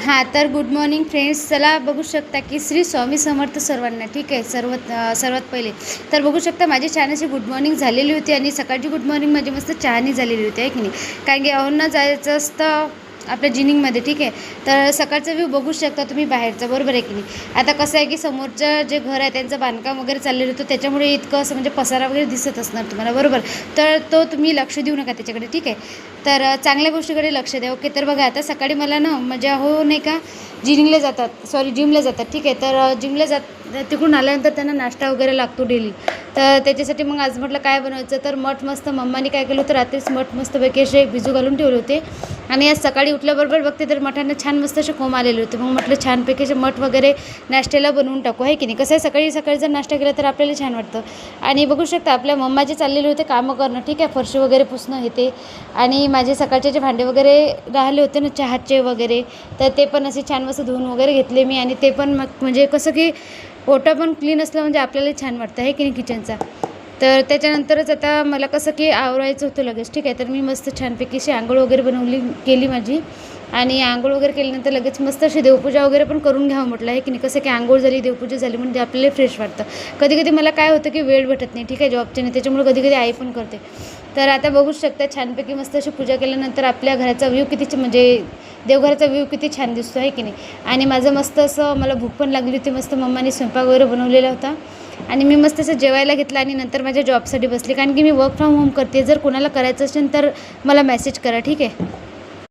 हां, तर good morning friends. चला बघू शकता की श्री स्वामी समर्थ सर्वांना. ठीक आहे, सर्वात पहिले तर बघू शकता माझी छान अशी गुड मॉर्निंग झालेली होती आणि सकाळची गुड मॉर्निंग माझी मस्त चहानी झालेली होती, आहे की नाही. कारण की अहोंना जायचं असतं आपल्या जिनिंगमध्ये. ठीक आहे, तर सकाळचा व्ह्यू बघू शकता तुम्ही बाहेरचा, बरोबर आहे की नाही. आता कसं आहे की समोरचं जे घर आहे त्यांचं बांधकाम वगैरे चाललेलं होतं, त्याच्यामुळे इतकं असं म्हणजे पसारा वगैरे दिसत असणार तुम्हाला, बरोबर. तर तो तुम्ही लक्ष देऊ नका त्याच्याकडे, ठीक आहे. तर चांगल्या गोष्टीकडे लक्ष द्या. ओके, तर बघा आता सकाळी मला ना म्हणजे नाही का जिमला जातात. ठीक आहे, तर जिमला तिकडून आल्यानंतर त्यांना नाश्ता वगैरे लागतो डेली. तर त्याच्यासाठी मग आज म्हटलं काय बनवायचं, तर मठ मस्त मम्माने काय केलं होतं, रात्रीच मठ मस्तपैकी असे भिजू घालून ठेवले होते. आणि आज सकाळी उठल्याबरोबर बघते तर मठांना छान मस्त असे कोंब आलेले होते. मग म्हटलं छानपैकी असे मठ वगैरे नाश्त्याला बनवून टाकू, आहे की नाही. कसं आहे सकाळी जर नाश्ता केला तर आपल्याला छान वाटतं. आणि बघू शकता आपल्या मम्माचे चाललेले होते कामं करणं, ठीक आहे, फरशी वगैरे पुसणं हे ते. आणि माझे सकाळचे जे भांडे वगैरे राहिले होते ना चहाचे वगैरे, तर ते पण असे छान मस्त धुवून वगैरे घेतले मी. आणि ते पण मग म्हणजे कसं की ओटा पण क्लीन असलं म्हणजे आपल्याला छान वाटतं, आहे की नाही, किचनचा. तर त्याच्यानंतरच आता मला कसं की आवरायचं होतं लगेच. ठीक आहे, तर मी मस्त छानपैकी अशी आंघोळ वगैरे केली माझी. आणि आंघोळ वगैरे केल्यानंतर लगेच मस्त अशी देवपूजा वगैरे पण करून घ्यावं म्हटलं, आहे की नाही. कसं की आंघोळ झाली, देवपूजा झाली म्हणजे आपल्याला फ्रेश वाटतं. कधी मला काय होतं की वेळ भेटत नाही, ठीक आहे, जॉबच्या नाही, त्याच्यामुळे कधी आई पण करते. तर आता बघू शकता छानपैकी मस्त अशी पूजा केल्यानंतर आपल्या घराचा व्ह्यू किती म्हणजे देवघराचा व्ह्यू किती छान दिसतो, आहे की नाही. आणि माझं मस्त असं मला भूक पण लागली होती, मस्त मम्माने स्वयंपाक वगैरे बनवलेला होता. आणि मी मस्त असं जेवायला घेतलं आणि नंतर माझ्या जॉबसाठी बसले. कारण की मी वर्क फ्रॉम होम करते. जर कोणाला करायचं असेल तर मला मेसेज करा, ठीक आहे.